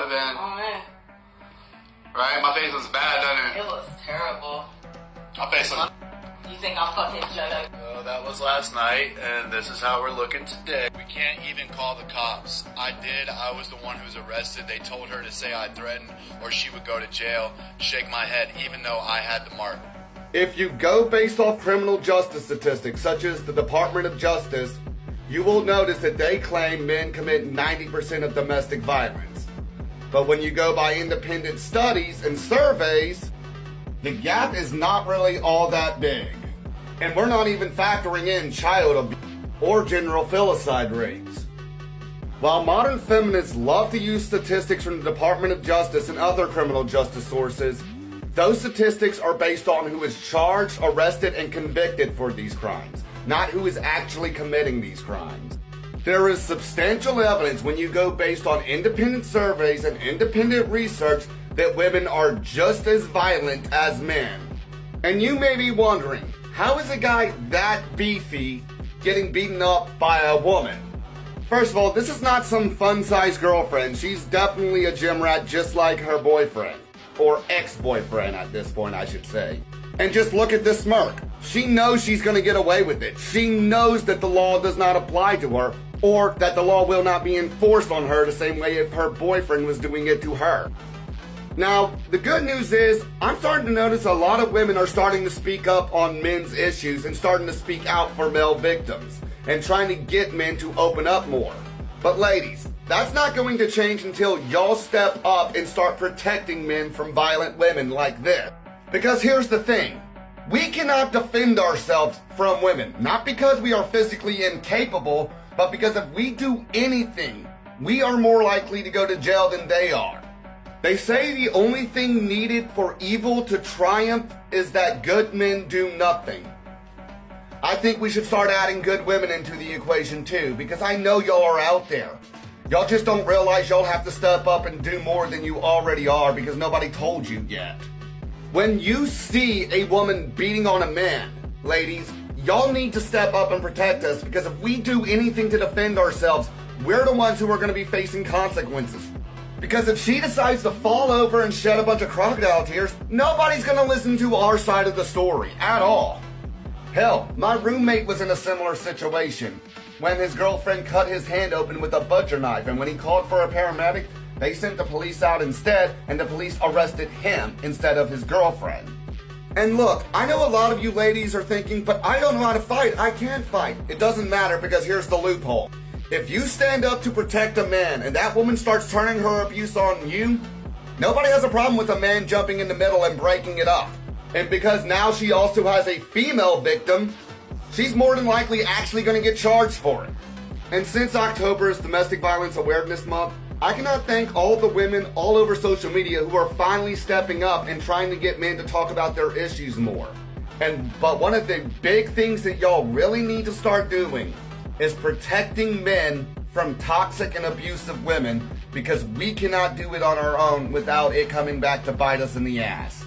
have been. Oh man. Right? My face was bad, doesn't It it? was terrible. My face was... You think I'm fucking joking? That was last night, and this is how we're looking today. We can't even call the cops. I was the one who was arrested. They told her to say I threatened or she would go to jail. Shake my head, even though I had the mark. If you go based off criminal justice statistics, such as the Department of Justice, you will notice that they claim men commit 90% of domestic violence. But when you go by independent studies and surveys, the gap is not really all that big. And we're not even factoring in child abuse or general filicide rates. While modern feminists love to use statistics from the Department of Justice and other criminal justice sources, those statistics are based on who is charged, arrested, and convicted for these crimes, not who is actually committing these crimes. There is substantial evidence when you go based on independent surveys and independent research that women are just as violent as men. And you may be wondering, how is a guy that beefy getting beaten up by a woman? First of all, this is not some fun-sized girlfriend. She's definitely a gym rat just like her boyfriend. Or ex-boyfriend at this point, I should say. And just look at this smirk. She knows she's gonna get away with it. She knows that the law does not apply to her, or that the law will not be enforced on her the same way if her boyfriend was doing it to her. Now, the good news is, I'm starting to notice a lot of women are starting to speak up on men's issues and starting to speak out for male victims and trying to get men to open up more. But ladies, that's not going to change until y'all step up and start protecting men from violent women like this. Because here's the thing, we cannot defend ourselves from women, not because we are physically incapable, but because if we do anything, we are more likely to go to jail than they are. They say the only thing needed for evil to triumph is that good men do nothing. I think we should start adding good women into the equation too, because I know y'all are out there. Y'all just don't realize y'all have to step up and do more than you already are because nobody told you yet. When you see a woman beating on a man, ladies, y'all need to step up and protect us, because if we do anything to defend ourselves, we're the ones who are going to be facing consequences. Because if she decides to fall over and shed a bunch of crocodile tears, nobody's gonna listen to our side of the story at all. Hell, my roommate was in a similar situation when his girlfriend cut his hand open with a butcher knife, and when he called for a paramedic, they sent the police out instead, and the police arrested him instead of his girlfriend. And look, I know a lot of you ladies are thinking, but I don't know how to fight, I can't fight. It doesn't matter, because here's the loophole. If you stand up to protect a man and that woman starts turning her abuse on you, nobody has a problem with a man jumping in the middle and breaking it up. And because now she also has a female victim, she's more than likely actually going to get charged for it. And since October is Domestic Violence Awareness Month, I cannot thank all the women all over social media who are finally stepping up and trying to get men to talk about their issues more. But one of the big things that y'all really need to start doing is protecting men from toxic and abusive women, because we cannot do it on our own without it coming back to bite us in the ass.